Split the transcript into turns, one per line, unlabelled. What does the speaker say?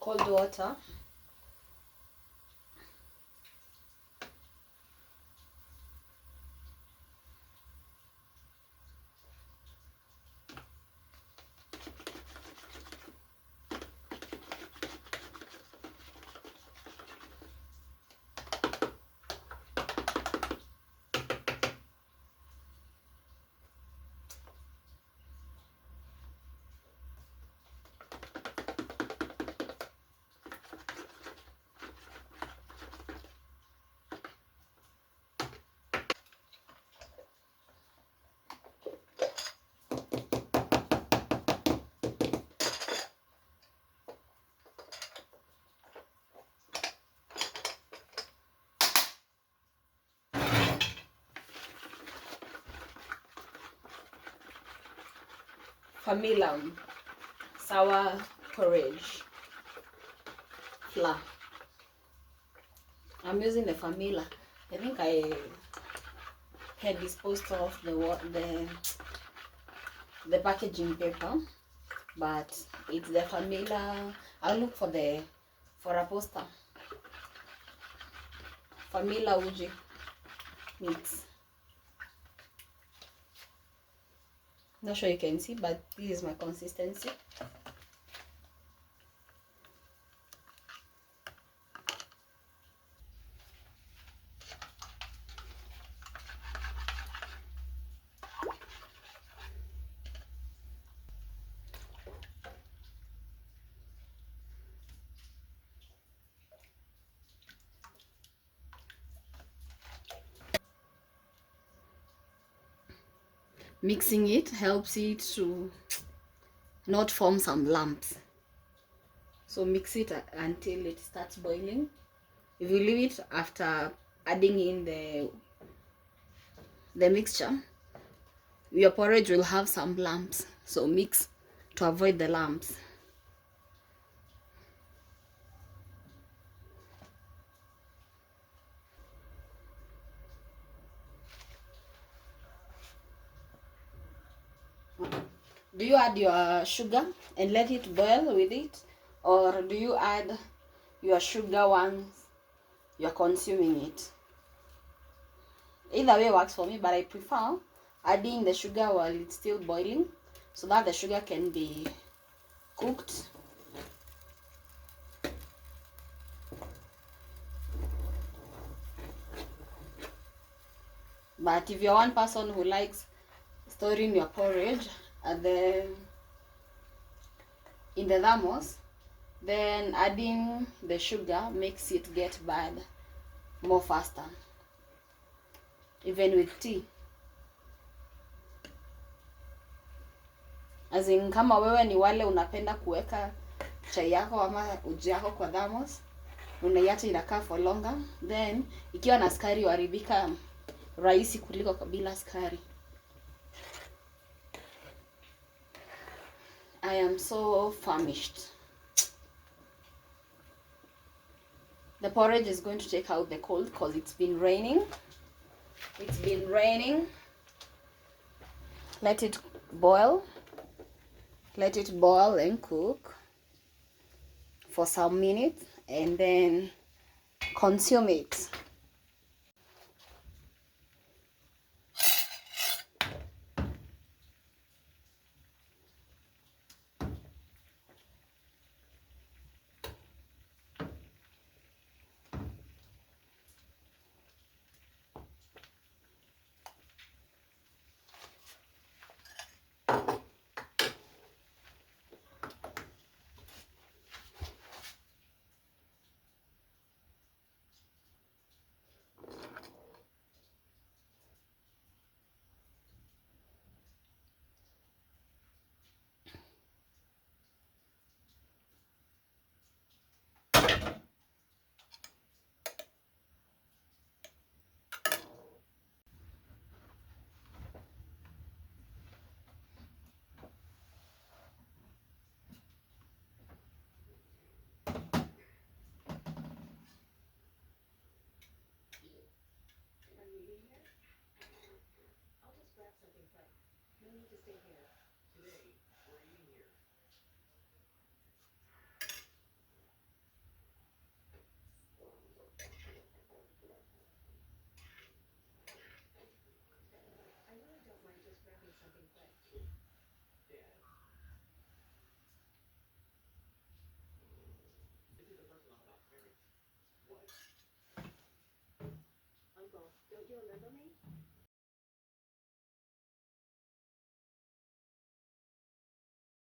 cold water. Vanilla sour porridge flour. I'm using the vanilla. I think I had disposed of the packaging paper, but it's the vanilla. I'll look for a poster. Vanilla uji mix. Not sure you can see, but this is my consistency. Mixing it helps it to not form some lumps. So mix it until it starts boiling. If you leave it after adding in the mixture, your porridge will have some lumps. So mix to avoid the lumps. Do you add your sugar and let it boil with it, or do you add your sugar once you're consuming it? Either way works for me, but I prefer adding the sugar while it's still boiling so that the sugar can be cooked. But if you're one person who likes storing your porridge in the thermos, then adding the sugar makes it get bad more faster, even with tea. As in, kama wewe ni wale unapenda kuweka chai yako ama uji yako kwa thermos, unaiacha inakaa for longer, then ikiwa na sukari huharibika rahisi kuliko bila sukari. I am so famished. The porridge is going to take out the cold because it's been raining. It's been raining. Let it boil. Let it boil and cook for some minutes and then consume it.